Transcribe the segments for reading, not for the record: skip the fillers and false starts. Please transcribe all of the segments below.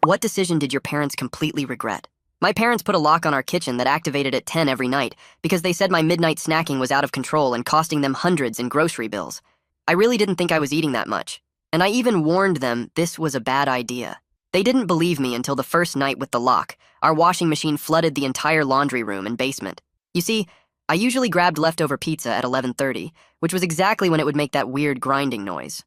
What decision did your parents completely regret? My parents put a lock on our kitchen that activated at 10 every night because they said my midnight snacking was out of control and costing them hundreds in grocery bills. I really didn't think I was eating that much, and I even warned them this was a bad idea. They didn't believe me until the first night with the lock. Our washing machine flooded the entire laundry room and basement. You see, I usually grabbed leftover pizza at 11:30, which was exactly when it would make that weird grinding noise.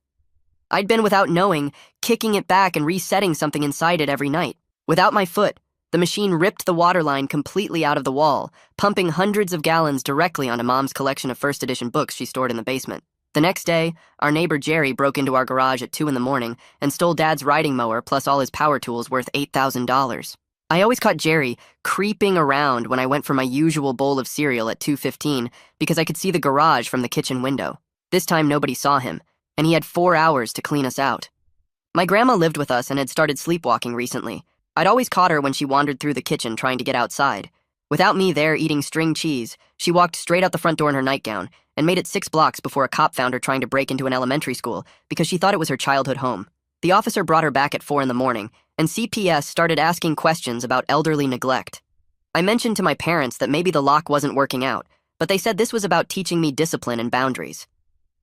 I'd been, without knowing, kicking it back and resetting something inside it every night. Without my foot, the machine ripped the water line completely out of the wall, pumping hundreds of gallons directly onto Mom's collection of first edition books she stored in the basement. The next day, our neighbor Jerry broke into our garage at 2 in the morning and stole Dad's riding mower plus all his power tools worth $8,000. I always caught Jerry creeping around when I went for my usual bowl of cereal at 2:15 because I could see the garage from the kitchen window. This time nobody saw him, and he had 4 hours to clean us out. My grandma lived with us and had started sleepwalking recently. I'd always caught her when she wandered through the kitchen trying to get outside. Without me there eating string cheese, she walked straight out the front door in her nightgown and made it 6 blocks before a cop found her trying to break into an elementary school because she thought it was her childhood home. The officer brought her back at 4 in the morning, and CPS started asking questions about elderly neglect. I mentioned to my parents that maybe the lock wasn't working out, but they said this was about teaching me discipline and boundaries.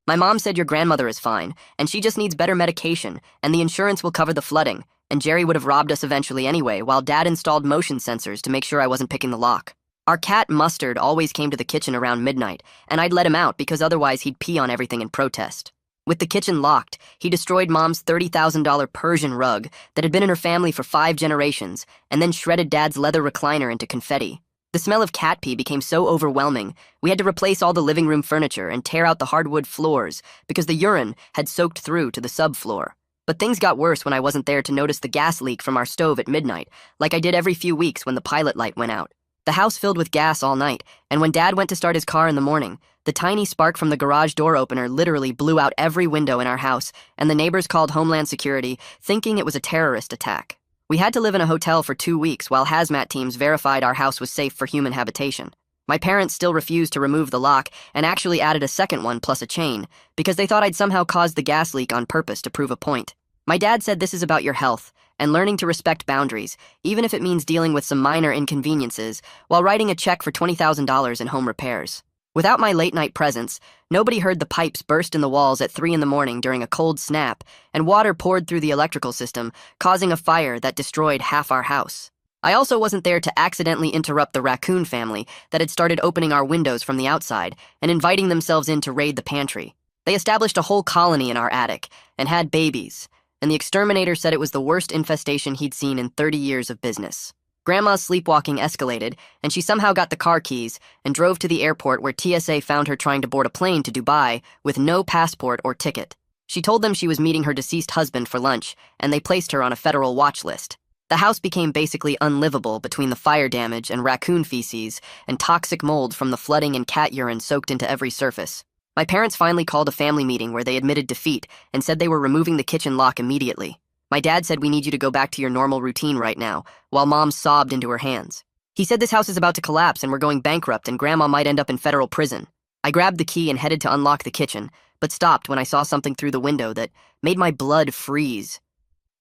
My mom said your grandmother is fine, and she just needs better medication, and the insurance will cover the flooding, and Jerry would have robbed us eventually anyway, while Dad installed motion sensors to make sure I wasn't picking the lock. Our cat Mustard always came to the kitchen around midnight, and I'd let him out because otherwise he'd pee on everything in protest. With the kitchen locked, he destroyed Mom's $30,000 Persian rug that had been in her family for 5 generations, and then shredded Dad's leather recliner into confetti. The smell of cat pee became so overwhelming, we had to replace all the living room furniture and tear out the hardwood floors because the urine had soaked through to the subfloor. But things got worse when I wasn't there to notice the gas leak from our stove at midnight, like I did every few weeks when the pilot light went out. The house filled with gas all night, and when Dad went to start his car in the morning, the tiny spark from the garage door opener literally blew out every window in our house, and the neighbors called Homeland Security, thinking it was a terrorist attack. We had to live in a hotel for 2 weeks while hazmat teams verified our house was safe for human habitation. My parents still refused to remove the lock and actually added a second one plus a chain because they thought I'd somehow caused the gas leak on purpose to prove a point. My dad said this is about your health and learning to respect boundaries, even if it means dealing with some minor inconveniences while writing a check for $20,000 in home repairs. Without my late-night presence, nobody heard the pipes burst in the walls at 3 in the morning during a cold snap, and water poured through the electrical system, causing a fire that destroyed half our house. I also wasn't there to accidentally interrupt the raccoon family that had started opening our windows from the outside and inviting themselves in to raid the pantry. They established a whole colony in our attic and had babies, and the exterminator said it was the worst infestation he'd seen in 30 years of business. Grandma's sleepwalking escalated, and she somehow got the car keys and drove to the airport where TSA found her trying to board a plane to Dubai with no passport or ticket. She told them she was meeting her deceased husband for lunch, and they placed her on a federal watch list. The house became basically unlivable between the fire damage and raccoon feces and toxic mold from the flooding and cat urine soaked into every surface. My parents finally called a family meeting where they admitted defeat and said they were removing the kitchen lock immediately. My dad said we need you to go back to your normal routine right now, while Mom sobbed into her hands. He said this house is about to collapse and we're going bankrupt and Grandma might end up in federal prison. I grabbed the key and headed to unlock the kitchen, but stopped when I saw something through the window that made my blood freeze.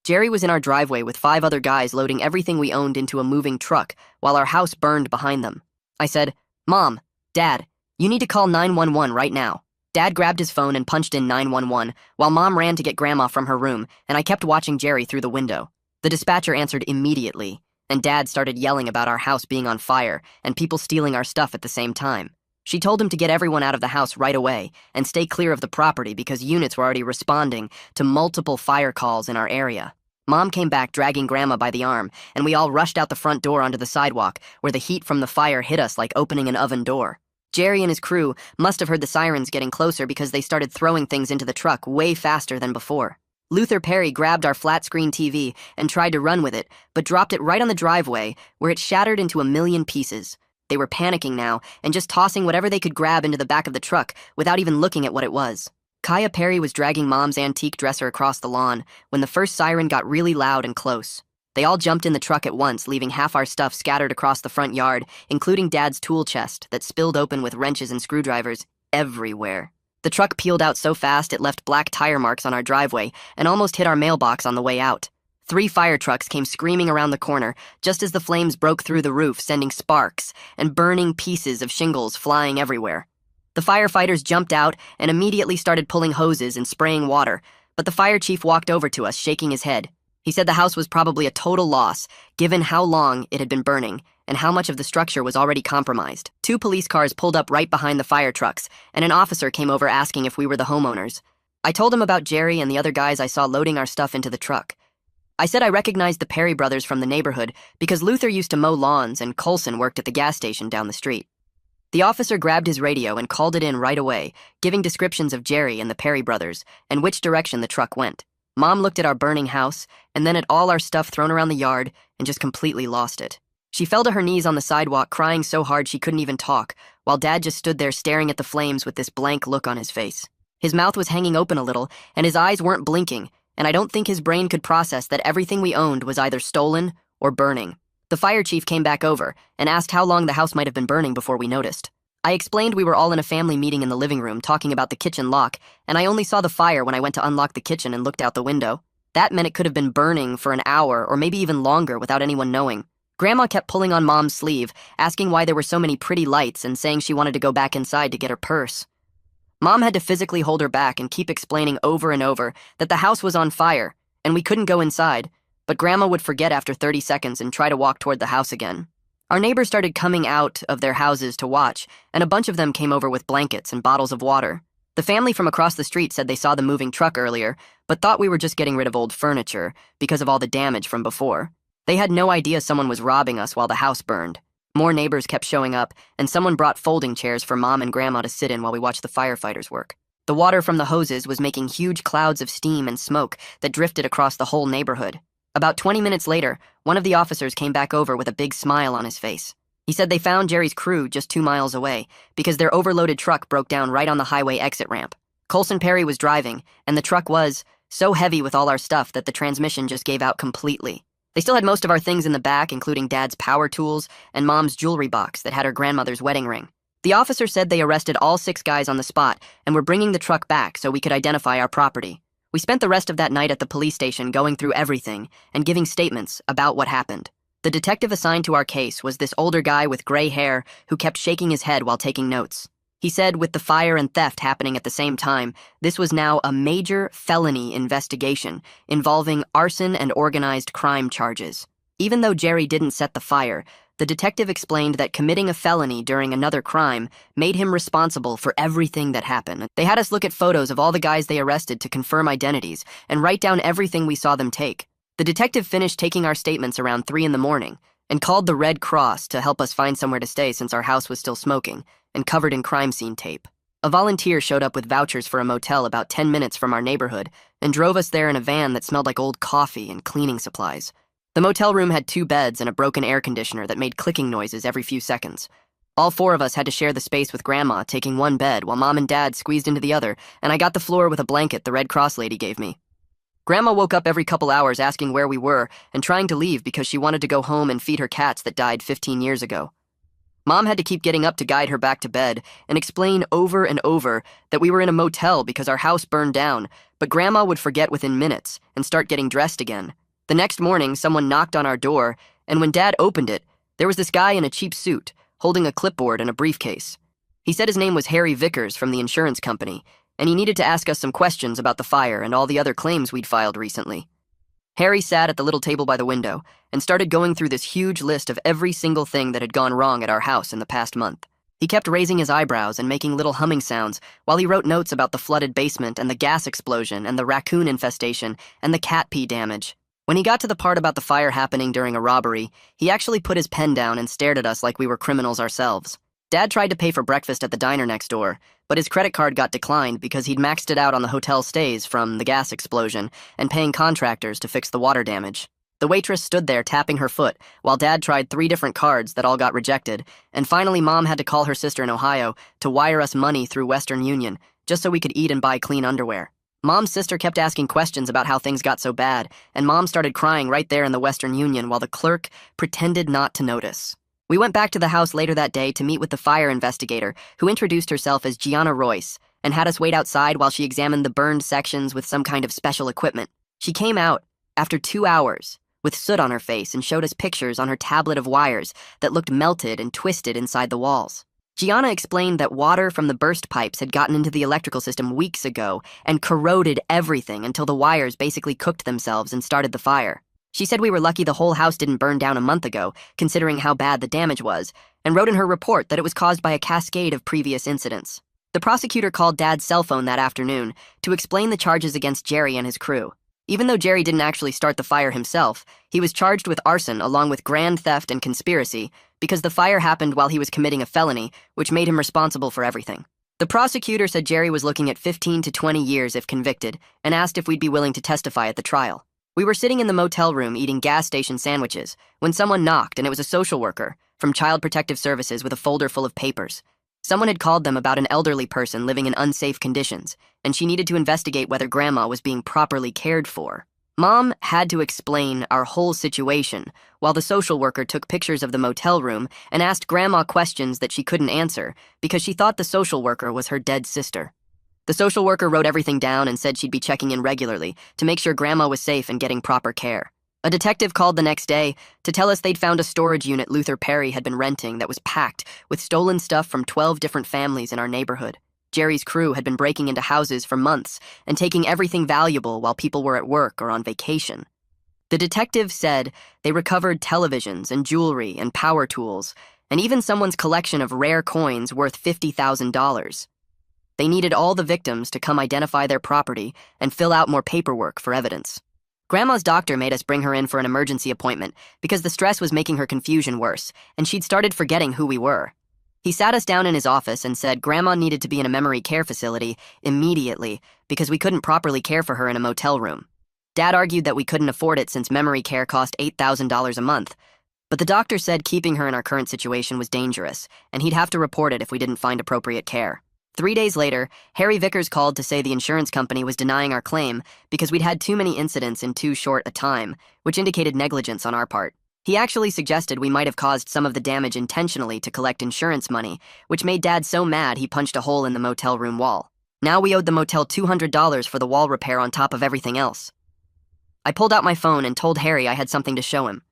Jerry was in our driveway with 5 other guys loading everything we owned into a moving truck while our house burned behind them. I said, "Mom, Dad, you need to call 911 right now." Dad grabbed his phone and punched in 911, while Mom ran to get Grandma from her room, and I kept watching Jerry through the window. The dispatcher answered immediately, and Dad started yelling about our house being on fire and people stealing our stuff at the same time. She told him to get everyone out of the house right away and stay clear of the property because units were already responding to multiple fire calls in our area. Mom came back dragging Grandma by the arm, and we all rushed out the front door onto the sidewalk, where the heat from the fire hit us like opening an oven door. Jerry and his crew must have heard the sirens getting closer because they started throwing things into the truck way faster than before. Luther Perry grabbed our flat-screen TV and tried to run with it, but dropped it right on the driveway, where it shattered into a million pieces. They were panicking now and just tossing whatever they could grab into the back of the truck without even looking at what it was. Kaya Perry was dragging Mom's antique dresser across the lawn when the first siren got really loud and close. They all jumped in the truck at once, leaving half our stuff scattered across the front yard, including Dad's tool chest that spilled open with wrenches and screwdrivers everywhere. The truck peeled out so fast it left black tire marks on our driveway and almost hit our mailbox on the way out. 3 fire trucks came screaming around the corner just as the flames broke through the roof, sending sparks and burning pieces of shingles flying everywhere. The firefighters jumped out and immediately started pulling hoses and spraying water, but the fire chief walked over to us, shaking his head. He said the house was probably a total loss, given how long it had been burning and how much of the structure was already compromised. 2 police cars pulled up right behind the fire trucks, and an officer came over asking if we were the homeowners. I told him about Jerry and the other guys I saw loading our stuff into the truck. I said I recognized the Perry brothers from the neighborhood because Luther used to mow lawns and Colson worked at the gas station down the street. The officer grabbed his radio and called it in right away, giving descriptions of Jerry and the Perry brothers and which direction the truck went. Mom looked at our burning house and then at all our stuff thrown around the yard and just completely lost it. She fell to her knees on the sidewalk, crying so hard she couldn't even talk, while Dad just stood there staring at the flames with this blank look on his face. His mouth was hanging open a little, and his eyes weren't blinking, and I don't think his brain could process that everything we owned was either stolen or burning. The fire chief came back over and asked how long the house might have been burning before we noticed. I explained we were all in a family meeting in the living room talking about the kitchen lock, and I only saw the fire when I went to unlock the kitchen and looked out the window. That meant it could have been burning for an hour or maybe even longer without anyone knowing. Grandma kept pulling on Mom's sleeve, asking why there were so many pretty lights and saying she wanted to go back inside to get her purse. Mom had to physically hold her back and keep explaining over and over that the house was on fire and we couldn't go inside, but Grandma would forget after 30 seconds and try to walk toward the house again. Our neighbors started coming out of their houses to watch, and a bunch of them came over with blankets and bottles of water. The family from across the street said they saw the moving truck earlier, but thought we were just getting rid of old furniture because of all the damage from before. They had no idea someone was robbing us while the house burned. More neighbors kept showing up, and someone brought folding chairs for Mom and Grandma to sit in while we watched the firefighters work. The water from the hoses was making huge clouds of steam and smoke that drifted across the whole neighborhood. About 20 minutes later, one of the officers came back over with a big smile on his face. He said they found Jerry's crew just 2 miles away because their overloaded truck broke down right on the highway exit ramp. Colson Perry was driving, and the truck was so heavy with all our stuff that the transmission just gave out completely. They still had most of our things in the back, including Dad's power tools and Mom's jewelry box that had her grandmother's wedding ring. The officer said they arrested all 6 guys on the spot and were bringing the truck back so we could identify our property. We spent the rest of that night at the police station going through everything and giving statements about what happened. The detective assigned to our case was this older guy with gray hair who kept shaking his head while taking notes. He said with the fire and theft happening at the same time, this was now a major felony investigation involving arson and organized crime charges. Even though Jerry didn't set the fire, the detective explained that committing a felony during another crime made him responsible for everything that happened. They had us look at photos of all the guys they arrested to confirm identities and write down everything we saw them take. The detective finished taking our statements around 3 in the morning and called the Red Cross to help us find somewhere to stay since our house was still smoking and covered in crime scene tape. A volunteer showed up with vouchers for a motel about 10 minutes from our neighborhood and drove us there in a van that smelled like old coffee and cleaning supplies. The motel room had 2 beds and a broken air conditioner that made clicking noises every few seconds. All 4 of us had to share the space with Grandma, taking one bed while Mom and Dad squeezed into the other, and I got the floor with a blanket the Red Cross lady gave me. Grandma woke up every couple hours asking where we were and trying to leave because she wanted to go home and feed her cats that died 15 years ago. Mom had to keep getting up to guide her back to bed and explain over and over that we were in a motel because our house burned down, but Grandma would forget within minutes and start getting dressed again. The next morning, someone knocked on our door, and when Dad opened it, there was this guy in a cheap suit, holding a clipboard and a briefcase. He said his name was Harry Vickers from the insurance company, and he needed to ask us some questions about the fire and all the other claims we'd filed recently. Harry sat at the little table by the window and started going through this huge list of every single thing that had gone wrong at our house in the past month. He kept raising his eyebrows and making little humming sounds while he wrote notes about the flooded basement and the gas explosion and the raccoon infestation and the cat pee damage. When he got to the part about the fire happening during a robbery, he actually put his pen down and stared at us like we were criminals ourselves. Dad tried to pay for breakfast at the diner next door, but his credit card got declined because he'd maxed it out on the hotel stays from the gas explosion and paying contractors to fix the water damage. The waitress stood there tapping her foot while Dad tried 3 different cards that all got rejected, and finally Mom had to call her sister in Ohio to wire us money through Western Union just so we could eat and buy clean underwear. Mom's sister kept asking questions about how things got so bad, and Mom started crying right there in the Western Union while the clerk pretended not to notice. We went back to the house later that day to meet with the fire investigator, who introduced herself as Gianna Royce, and had us wait outside while she examined the burned sections with some kind of special equipment. She came out, After 2 hours, with soot on her face, and showed us pictures on her tablet of wires that looked melted and twisted inside the walls. Gianna explained that water from the burst pipes had gotten into the electrical system weeks ago and corroded everything until the wires basically cooked themselves and started the fire. She said we were lucky the whole house didn't burn down a month ago, considering how bad the damage was, and wrote in her report that it was caused by a cascade of previous incidents. The prosecutor called Dad's cell phone that afternoon to explain the charges against Jerry and his crew. Even though Jerry didn't actually start the fire himself, he was charged with arson along with grand theft and conspiracy because the fire happened while he was committing a felony, which made him responsible for everything. The prosecutor said Jerry was looking at 15 to 20 years if convicted and asked if we'd be willing to testify at the trial. We were sitting in the motel room eating gas station sandwiches when someone knocked, and it was a social worker from Child Protective Services with a folder full of papers. Someone had called them about an elderly person living in unsafe conditions, and she needed to investigate whether Grandma was being properly cared for. Mom had to explain our whole situation, while the social worker took pictures of the motel room and asked Grandma questions that she couldn't answer because she thought the social worker was her dead sister. The social worker wrote everything down and said she'd be checking in regularly to make sure Grandma was safe and getting proper care. A detective called the next day to tell us they'd found a storage unit Luther Perry had been renting that was packed with stolen stuff from 12 different families in our neighborhood. Jerry's crew had been breaking into houses for months and taking everything valuable while people were at work or on vacation. The detective said they recovered televisions and jewelry and power tools, and even someone's collection of rare coins worth $50,000. They needed all the victims to come identify their property and fill out more paperwork for evidence. Grandma's doctor made us bring her in for an emergency appointment because the stress was making her confusion worse, and she'd started forgetting who we were. He sat us down in his office and said Grandma needed to be in a memory care facility immediately because we couldn't properly care for her in a motel room. Dad argued that we couldn't afford it since memory care cost $8,000 a month, but the doctor said keeping her in our current situation was dangerous, and he'd have to report it if we didn't find appropriate care. 3 days later, Harry Vickers called to say the insurance company was denying our claim because we'd had too many incidents in too short a time, which indicated negligence on our part. He actually suggested we might have caused some of the damage intentionally to collect insurance money, which made Dad so mad he punched a hole in the motel room wall. Now we owed the motel $200 for the wall repair on top of everything else. I pulled out my phone and told Harry I had something to show him.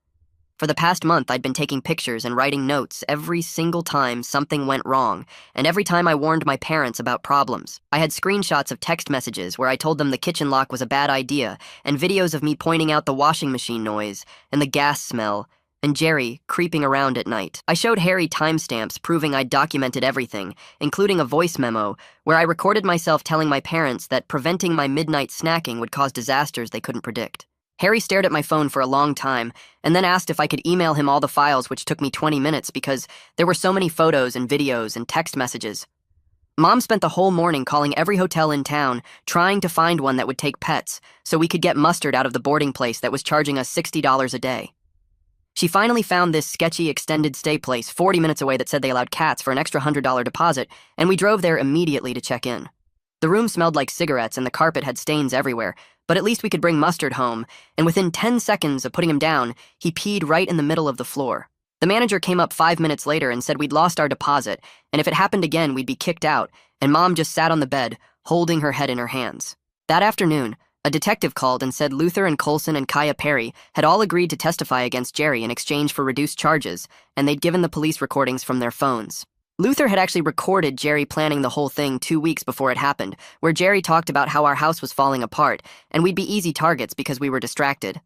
For the past month, I'd been taking pictures and writing notes every single time something went wrong, and every time I warned my parents about problems. I had screenshots of text messages where I told them the kitchen lock was a bad idea, and videos of me pointing out the washing machine noise, and the gas smell, and Jerry creeping around at night. I showed Harry timestamps proving I'd documented everything, including a voice memo where I recorded myself telling my parents that preventing my midnight snacking would cause disasters they couldn't predict. Harry stared at my phone for a long time and then asked if I could email him all the files, which took me 20 minutes because there were so many photos and videos and text messages. Mom spent the whole morning calling every hotel in town, trying to find one that would take pets so we could get mustard out of the boarding place that was charging us $60 a day. She finally found this sketchy extended stay place 40 minutes away that said they allowed cats for an extra $100 deposit, and we drove there immediately to check in. The room smelled like cigarettes and the carpet had stains everywhere, but at least we could bring Mustard home, and within 10 seconds of putting him down, he peed right in the middle of the floor. The manager came up 5 minutes later and said we'd lost our deposit, and if it happened again, we'd be kicked out, and Mom just sat on the bed, holding her head in her hands. That afternoon, a detective called and said Luther and Colson and Kaya Perry had all agreed to testify against Jerry in exchange for reduced charges, and they'd given the police recordings from their phones. Luther had actually recorded Jerry planning the whole thing 2 weeks before it happened, where Jerry talked about how our house was falling apart, and we'd be easy targets because we were distracted.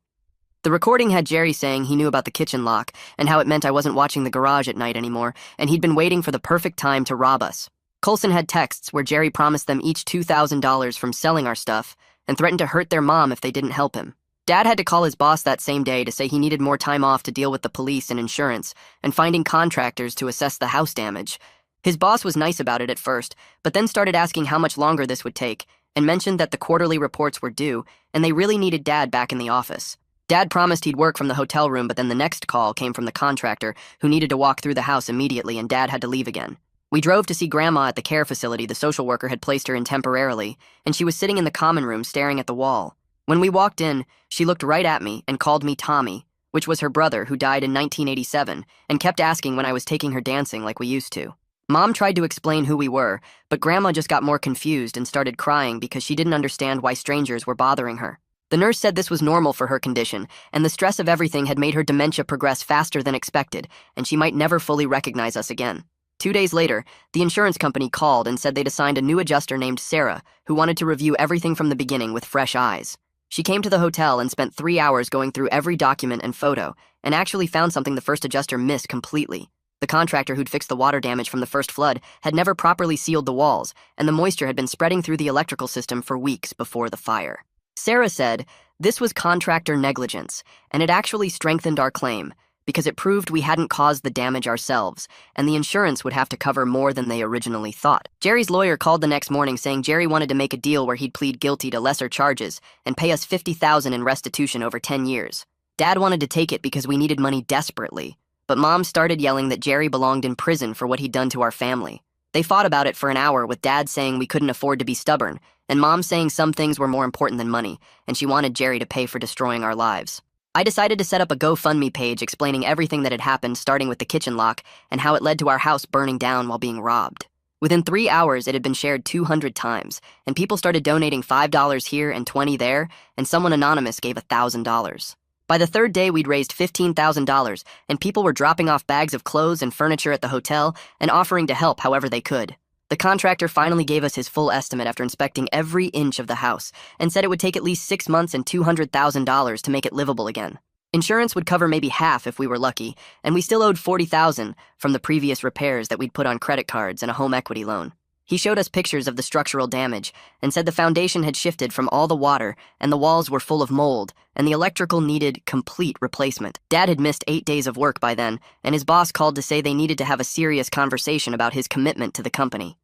The recording had Jerry saying he knew about the kitchen lock, and how it meant I wasn't watching the garage at night anymore, and he'd been waiting for the perfect time to rob us. Colson had texts where Jerry promised them each $2,000 from selling our stuff, and threatened to hurt their mom if they didn't help him. Dad had to call his boss that same day to say he needed more time off to deal with the police and insurance, and finding contractors to assess the house damage. His boss was nice about it at first, but then started asking how much longer this would take, and mentioned that the quarterly reports were due, and they really needed Dad back in the office. Dad promised he'd work from the hotel room, but then the next call came from the contractor, who needed to walk through the house immediately, and Dad had to leave again. We drove to see Grandma at the care facility the social worker had placed her in temporarily, and she was sitting in the common room staring at the wall. When we walked in, she looked right at me and called me Tommy, which was her brother who died in 1987, and kept asking when I was taking her dancing like we used to. Mom tried to explain who we were, but Grandma just got more confused and started crying because she didn't understand why strangers were bothering her. The nurse said this was normal for her condition, and the stress of everything had made her dementia progress faster than expected, and she might never fully recognize us again. 2 days later, the insurance company called and said they'd assigned a new adjuster named Sarah, who wanted to review everything from the beginning with fresh eyes. She came to the hotel and spent 3 hours going through every document and photo, and actually found something the first adjuster missed completely. The contractor who'd fixed the water damage from the first flood had never properly sealed the walls, and the moisture had been spreading through the electrical system for weeks before the fire. Sarah said this was contractor negligence, and it actually strengthened our claim, because it proved we hadn't caused the damage ourselves, and the insurance would have to cover more than they originally thought. Jerry's lawyer called the next morning saying Jerry wanted to make a deal where he'd plead guilty to lesser charges and pay us $50,000 in restitution over 10 years. Dad wanted to take it because we needed money desperately, but Mom started yelling that Jerry belonged in prison for what he'd done to our family. They fought about it for an hour, with Dad saying we couldn't afford to be stubborn, and Mom saying some things were more important than money, and she wanted Jerry to pay for destroying our lives. I decided to set up a GoFundMe page explaining everything that had happened, starting with the kitchen lock and how it led to our house burning down while being robbed. Within 3 hours, it had been shared 200 times, and people started donating $5 here and $20 there, and someone anonymous gave $1,000. By the third day, we'd raised $15,000, and people were dropping off bags of clothes and furniture at the hotel and offering to help however they could. The contractor finally gave us his full estimate after inspecting every inch of the house and said it would take at least 6 months and $200,000 to make it livable again. Insurance would cover maybe half if we were lucky, and we still owed $40,000 from the previous repairs that we'd put on credit cards and a home equity loan. He showed us pictures of the structural damage and said the foundation had shifted from all the water and the walls were full of mold and the electrical needed complete replacement. Dad had missed 8 days of work by then, and his boss called to say they needed to have a serious conversation about his commitment to the company.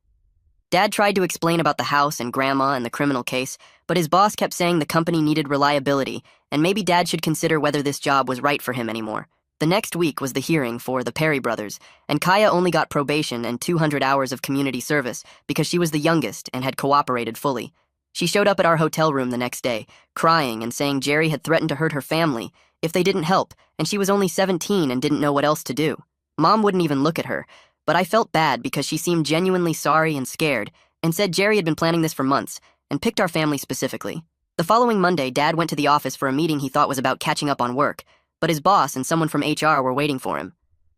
Dad tried to explain about the house and Grandma and the criminal case, but his boss kept saying the company needed reliability and maybe Dad should consider whether this job was right for him anymore. The next week was the hearing for the Perry brothers, and Kaya only got probation and 200 hours of community service because she was the youngest and had cooperated fully. She showed up at our hotel room the next day, crying and saying Jerry had threatened to hurt her family if they didn't help, and she was only 17 and didn't know what else to do. Mom wouldn't even look at her, but I felt bad because she seemed genuinely sorry and scared, and said Jerry had been planning this for months, and picked our family specifically. The following Monday, Dad went to the office for a meeting he thought was about catching up on work, but his boss and someone from HR were waiting for him.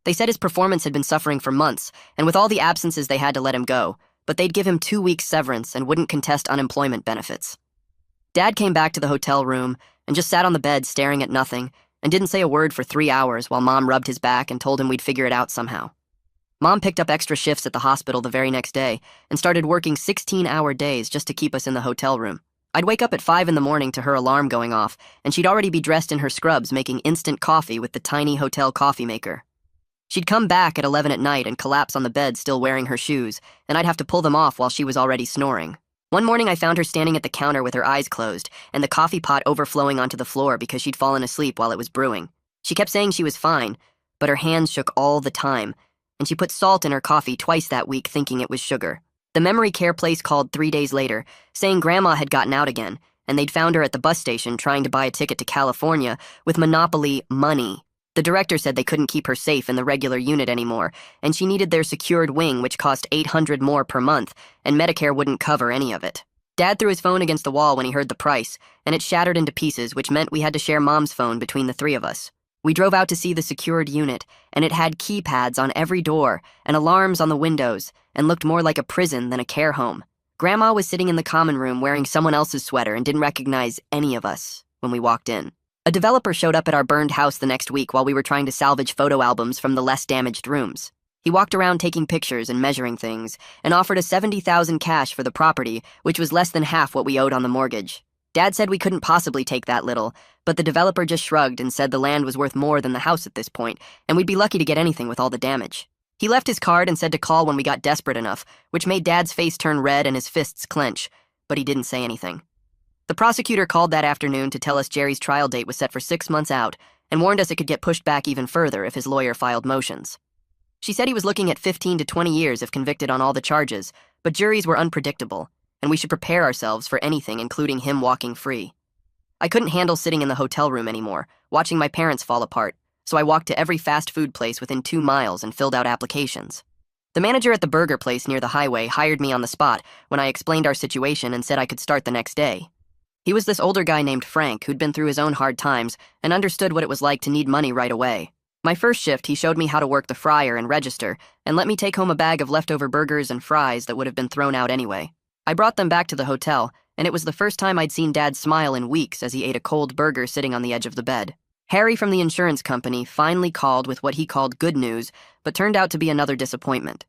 They said his performance had been suffering for months, and with all the absences they had to let him go, but they'd give him 2 weeks severance and wouldn't contest unemployment benefits. Dad came back to the hotel room and just sat on the bed staring at nothing and didn't say a word for 3 hours while Mom rubbed his back and told him we'd figure it out somehow. Mom picked up extra shifts at the hospital the very next day and started working 16-hour days just to keep us in the hotel room. I'd wake up at 5 in the morning to her alarm going off, and she'd already be dressed in her scrubs making instant coffee with the tiny hotel coffee maker. She'd come back at 11 at night and collapse on the bed still wearing her shoes, and I'd have to pull them off while she was already snoring. One morning I found her standing at the counter with her eyes closed and the coffee pot overflowing onto the floor because she'd fallen asleep while it was brewing. She kept saying she was fine, but her hands shook all the time, and she put salt in her coffee twice that week thinking it was sugar. The memory care place called 3 days later, saying Grandma had gotten out again, and they'd found her at the bus station trying to buy a ticket to California with Monopoly money. The director said they couldn't keep her safe in the regular unit anymore, and she needed their secured wing, which cost $800 more per month, and Medicare wouldn't cover any of it. Dad threw his phone against the wall when he heard the price, and it shattered into pieces, which meant we had to share Mom's phone between the 3 of us. We drove out to see the secured unit, and it had keypads on every door and alarms on the windows and looked more like a prison than a care home. Grandma was sitting in the common room wearing someone else's sweater and didn't recognize any of us when we walked in. A developer showed up at our burned house the next week while we were trying to salvage photo albums from the less damaged rooms. He walked around taking pictures and measuring things and offered us $70,000 cash for the property, which was less than half what we owed on the mortgage. Dad said we couldn't possibly take that little, but the developer just shrugged and said the land was worth more than the house at this point, and we'd be lucky to get anything with all the damage. He left his card and said to call when we got desperate enough, which made Dad's face turn red and his fists clench, but he didn't say anything. The prosecutor called that afternoon to tell us Jerry's trial date was set for 6 months out and warned us it could get pushed back even further if his lawyer filed motions. She said he was looking at 15 to 20 years if convicted on all the charges, but juries were unpredictable, and we should prepare ourselves for anything, including him walking free. I couldn't handle sitting in the hotel room anymore, watching my parents fall apart, so I walked to every fast food place within 2 miles and filled out applications. The manager at the burger place near the highway hired me on the spot when I explained our situation and said I could start the next day. He was this older guy named Frank who'd been through his own hard times and understood what it was like to need money right away. My first shift, he showed me how to work the fryer and register, and let me take home a bag of leftover burgers and fries that would have been thrown out anyway. I brought them back to the hotel, and it was the first time I'd seen Dad smile in weeks as he ate a cold burger sitting on the edge of the bed. Harry from the insurance company finally called with what he called good news, but turned out to be another disappointment.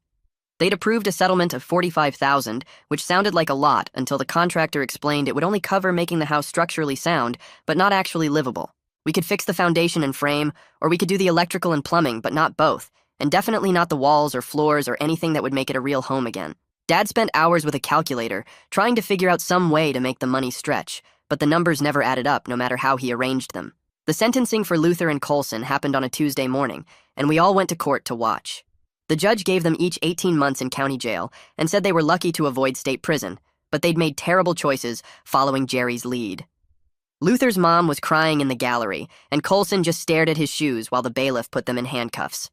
They'd approved a settlement of $45,000, which sounded like a lot until the contractor explained it would only cover making the house structurally sound, but not actually livable. We could fix the foundation and frame, or we could do the electrical and plumbing, but not both, and definitely not the walls or floors or anything that would make it a real home again. Dad spent hours with a calculator, trying to figure out some way to make the money stretch, but the numbers never added up no matter how he arranged them. The sentencing for Luther and Coulson happened on a Tuesday morning, and we all went to court to watch. The judge gave them each 18 months in county jail and said they were lucky to avoid state prison, but they'd made terrible choices following Jerry's lead. Luther's mom was crying in the gallery, and Coulson just stared at his shoes while the bailiff put them in handcuffs.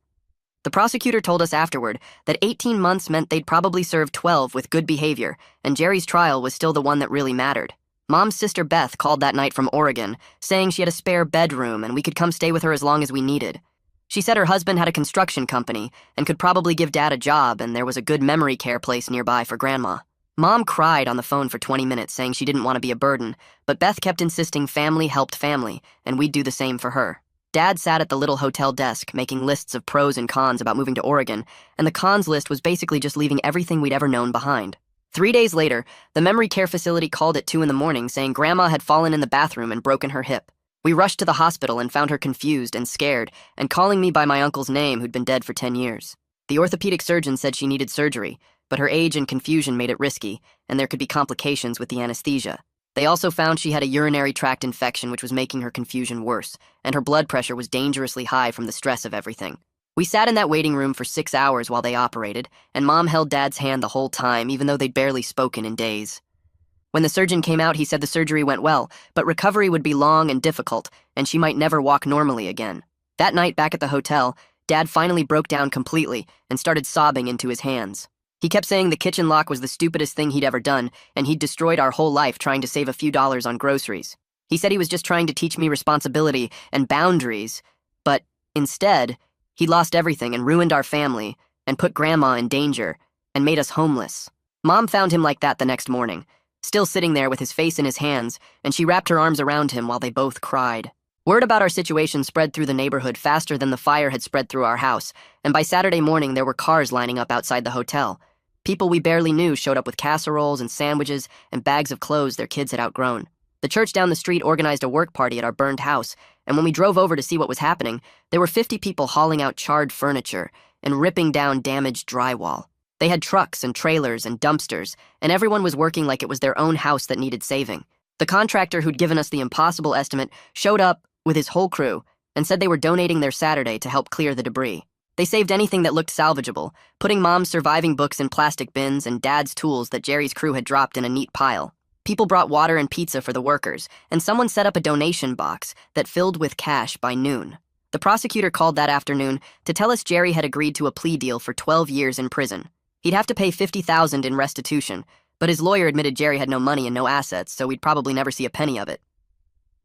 The prosecutor told us afterward that 18 months meant they'd probably serve 12 with good behavior, and Jerry's trial was still the one that really mattered. Mom's sister Beth called that night from Oregon, saying she had a spare bedroom and we could come stay with her as long as we needed. She said her husband had a construction company and could probably give Dad a job, and there was a good memory care place nearby for Grandma. Mom cried on the phone for 20 minutes saying she didn't want to be a burden, but Beth kept insisting family helped family, and we'd do the same for her. Dad sat at the little hotel desk making lists of pros and cons about moving to Oregon, and the cons list was basically just leaving everything we'd ever known behind. 3 days later, the memory care facility called at 2 in the morning saying Grandma had fallen in the bathroom and broken her hip. We rushed to the hospital and found her confused and scared and calling me by my uncle's name who'd been dead for 10 years. The orthopedic surgeon said she needed surgery, but her age and confusion made it risky, and there could be complications with the anesthesia. They also found she had a urinary tract infection which was making her confusion worse, and her blood pressure was dangerously high from the stress of everything. We sat in that waiting room for 6 hours while they operated, and Mom held Dad's hand the whole time, even though they'd barely spoken in days. When the surgeon came out, he said the surgery went well, but recovery would be long and difficult, and she might never walk normally again. That night back at the hotel, Dad finally broke down completely and started sobbing into his hands. He kept saying the kitchen lock was the stupidest thing he'd ever done, and he'd destroyed our whole life trying to save a few dollars on groceries. He said he was just trying to teach me responsibility and boundaries, but instead, he lost everything and ruined our family and put Grandma in danger and made us homeless. Mom found him like that the next morning, still sitting there with his face in his hands, and she wrapped her arms around him while they both cried. Word about our situation spread through the neighborhood faster than the fire had spread through our house, and by Saturday morning there were cars lining up outside the hotel. People we barely knew showed up with casseroles and sandwiches and bags of clothes their kids had outgrown. The church down the street organized a work party at our burned house, and when we drove over to see what was happening, there were 50 people hauling out charred furniture and ripping down damaged drywall. They had trucks and trailers and dumpsters, and everyone was working like it was their own house that needed saving. The contractor who'd given us the impossible estimate showed up with his whole crew and said they were donating their Saturday to help clear the debris. They saved anything that looked salvageable, putting Mom's surviving books in plastic bins and Dad's tools that Jerry's crew had dropped in a neat pile. People brought water and pizza for the workers, and someone set up a donation box that filled with cash by noon. The prosecutor called that afternoon to tell us Jerry had agreed to a plea deal for 12 years in prison. He'd have to pay $50,000 in restitution, but his lawyer admitted Jerry had no money and no assets, so we'd probably never see a penny of it.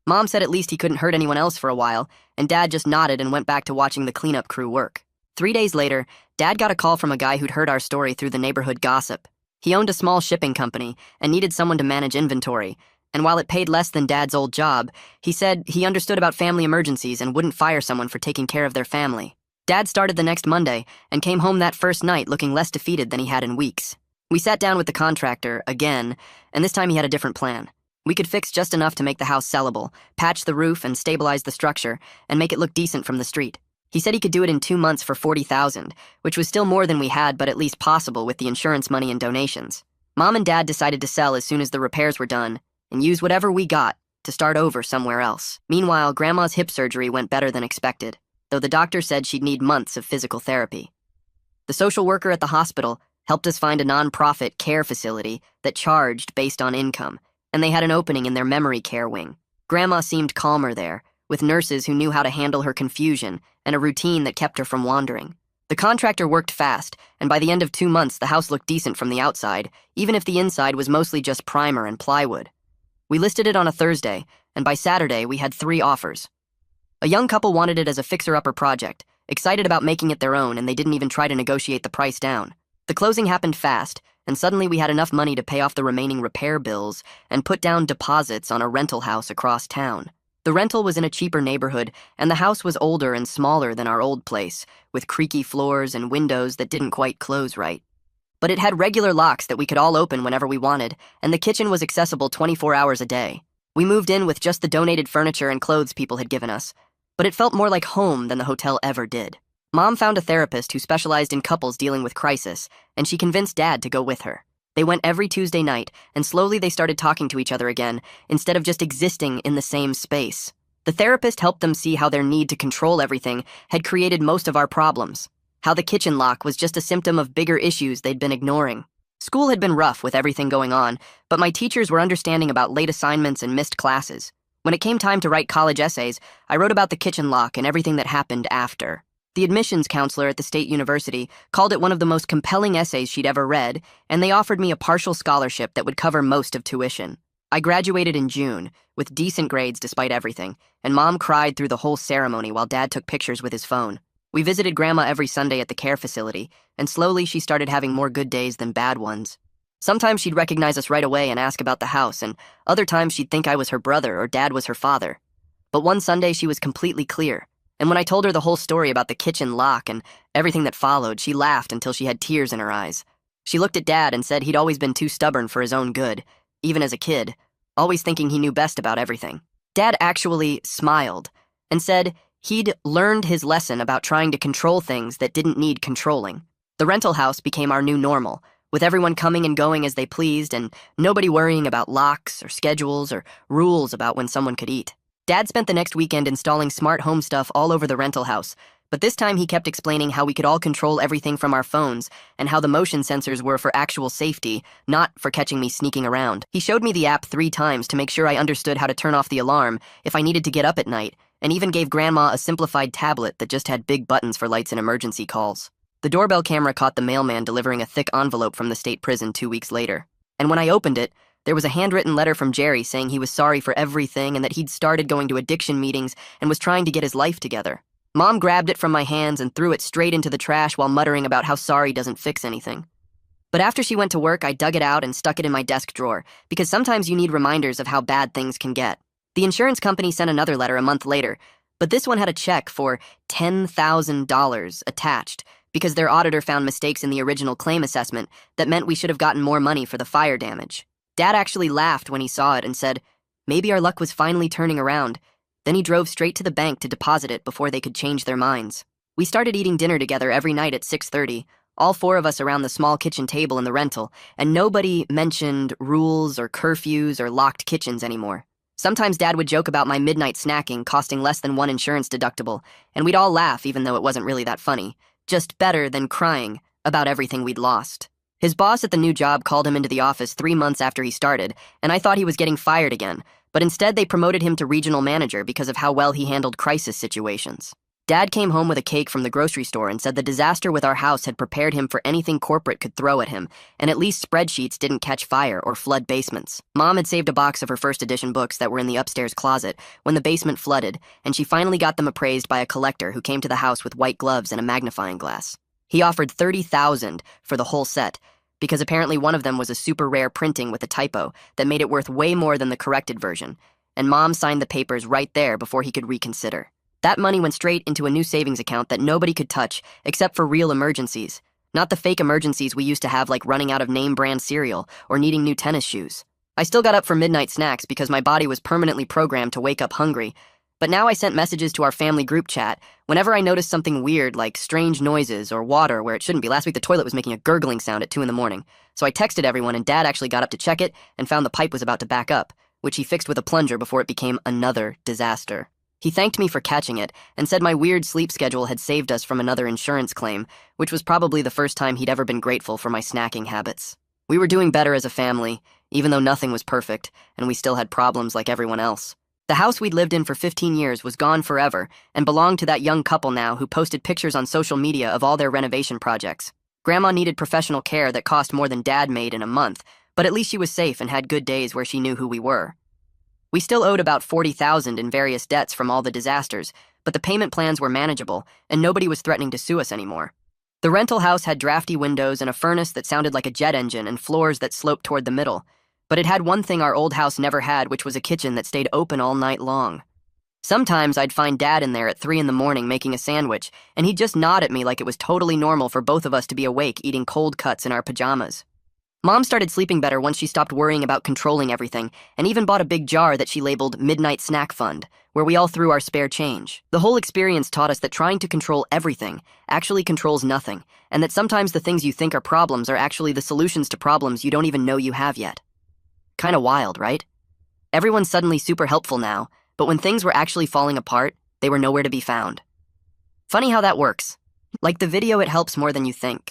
Mom said at least he couldn't hurt anyone else for a while, and Dad just nodded and went back to watching the cleanup crew work. 3 days later, Dad got a call from a guy who'd heard our story through the neighborhood gossip. He owned a small shipping company and needed someone to manage inventory, and while it paid less than Dad's old job, he said he understood about family emergencies and wouldn't fire someone for taking care of their family. Dad started the next Monday and came home that first night looking less defeated than he had in weeks. We sat down with the contractor, again, and this time he had a different plan. We could fix just enough to make the house sellable, patch the roof and stabilize the structure, and make it look decent from the street. He said he could do it in 2 months for $40,000, which was still more than we had, but at least possible with the insurance money and donations. Mom and Dad decided to sell as soon as the repairs were done and use whatever we got to start over somewhere else. Meanwhile, Grandma's hip surgery went better than expected, though the doctor said she'd need months of physical therapy. The social worker at the hospital helped us find a non-profit care facility that charged based on income, and they had an opening in their memory care wing. Grandma seemed calmer there, with nurses who knew how to handle her confusion and a routine that kept her from wandering. The contractor worked fast, and by the end of 2 months, the house looked decent from the outside, even if the inside was mostly just primer and plywood. We listed it on a Thursday, and by Saturday, we had 3 offers. A young couple wanted it as a fixer-upper project, excited about making it their own, and they didn't even try to negotiate the price down. The closing happened fast, and suddenly we had enough money to pay off the remaining repair bills and put down deposits on a rental house across town. The rental was in a cheaper neighborhood, and the house was older and smaller than our old place, with creaky floors and windows that didn't quite close right. But it had regular locks that we could all open whenever we wanted, and the kitchen was accessible 24 hours a day. We moved in with just the donated furniture and clothes people had given us, but it felt more like home than the hotel ever did. Mom found a therapist who specialized in couples dealing with crisis, and she convinced Dad to go with her. They went every Tuesday night, and slowly they started talking to each other again, instead of just existing in the same space. The therapist helped them see how their need to control everything had created most of our problems, how the kitchen lock was just a symptom of bigger issues they'd been ignoring. School had been rough with everything going on, but my teachers were understanding about late assignments and missed classes. When it came time to write college essays, I wrote about the kitchen lock and everything that happened after. The admissions counselor at the state university called it one of the most compelling essays she'd ever read, and they offered me a partial scholarship that would cover most of tuition. I graduated in June, with decent grades despite everything, and Mom cried through the whole ceremony while Dad took pictures with his phone. We visited Grandma every Sunday at the care facility, and slowly she started having more good days than bad ones. Sometimes she'd recognize us right away and ask about the house, and other times she'd think I was her brother or Dad was her father. But one Sunday she was completely clear. And when I told her the whole story about the kitchen lock and everything that followed, she laughed until she had tears in her eyes. She looked at Dad and said he'd always been too stubborn for his own good, even as a kid, always thinking he knew best about everything. Dad actually smiled and said he'd learned his lesson about trying to control things that didn't need controlling. The rental house became our new normal, with everyone coming and going as they pleased and nobody worrying about locks or schedules or rules about when someone could eat. Dad spent the next weekend installing smart home stuff all over the rental house, but this time he kept explaining how we could all control everything from our phones and how the motion sensors were for actual safety, not for catching me sneaking around. He showed me the app 3 times to make sure I understood how to turn off the alarm if I needed to get up at night, and even gave Grandma a simplified tablet that just had big buttons for lights and emergency calls. The doorbell camera caught the mailman delivering a thick envelope from the state prison 2 weeks later, and when I opened it, there was a handwritten letter from Jerry saying he was sorry for everything and that he'd started going to addiction meetings and was trying to get his life together. Mom grabbed it from my hands and threw it straight into the trash while muttering about how sorry doesn't fix anything. But after she went to work, I dug it out and stuck it in my desk drawer, because sometimes you need reminders of how bad things can get. The insurance company sent another letter a month later, but this one had a check for $10,000 attached, because their auditor found mistakes in the original claim assessment that meant we should have gotten more money for the fire damage. Dad actually laughed when he saw it and said, maybe our luck was finally turning around. Then he drove straight to the bank to deposit it before they could change their minds. We started eating dinner together every night at 6:30, all 4 of us around the small kitchen table in the rental, and nobody mentioned rules or curfews or locked kitchens anymore. Sometimes Dad would joke about my midnight snacking costing less than 1 insurance deductible, and we'd all laugh even though it wasn't really that funny, just better than crying about everything we'd lost. His boss at the new job called him into the office 3 months after he started, and I thought he was getting fired again, but instead they promoted him to regional manager because of how well he handled crisis situations. Dad came home with a cake from the grocery store and said the disaster with our house had prepared him for anything corporate could throw at him, and at least spreadsheets didn't catch fire or flood basements. Mom had saved a box of her first edition books that were in the upstairs closet when the basement flooded, and she finally got them appraised by a collector who came to the house with white gloves and a magnifying glass. He offered $30,000 for the whole set, because apparently one of them was a super rare printing with a typo that made it worth way more than the corrected version, and Mom signed the papers right there before he could reconsider. That money went straight into a new savings account that nobody could touch except for real emergencies, not the fake emergencies we used to have like running out of name-brand cereal or needing new tennis shoes. I still got up for midnight snacks because my body was permanently programmed to wake up hungry, but now I sent messages to our family group chat whenever I noticed something weird like strange noises or water where it shouldn't be. Last week the toilet was making a gurgling sound at 2 in the morning, so I texted everyone and Dad actually got up to check it and found the pipe was about to back up, which he fixed with a plunger before it became another disaster. He thanked me for catching it and said my weird sleep schedule had saved us from another insurance claim, which was probably the first time he'd ever been grateful for my snacking habits. We were doing better as a family, even though nothing was perfect, and we still had problems like everyone else. The house we'd lived in for 15 years was gone forever and belonged to that young couple now who posted pictures on social media of all their renovation projects. Grandma needed professional care that cost more than Dad made in a month, but at least she was safe and had good days where she knew who we were. We still owed about $40,000 in various debts from all the disasters, but the payment plans were manageable, and nobody was threatening to sue us anymore. The rental house had drafty windows and a furnace that sounded like a jet engine and floors that sloped toward the middle. But it had one thing our old house never had, which was a kitchen that stayed open all night long. Sometimes I'd find Dad in there at 3 in the morning making a sandwich, and he'd just nod at me like it was totally normal for both of us to be awake eating cold cuts in our pajamas. Mom started sleeping better once she stopped worrying about controlling everything, and even bought a big jar that she labeled Midnight Snack Fund, where we all threw our spare change. The whole experience taught us that trying to control everything actually controls nothing, and that sometimes the things you think are problems are actually the solutions to problems you don't even know you have yet. Kinda wild, right? Everyone's suddenly super helpful now, but when things were actually falling apart, they were nowhere to be found. Funny how that works. Like the video, it helps more than you think.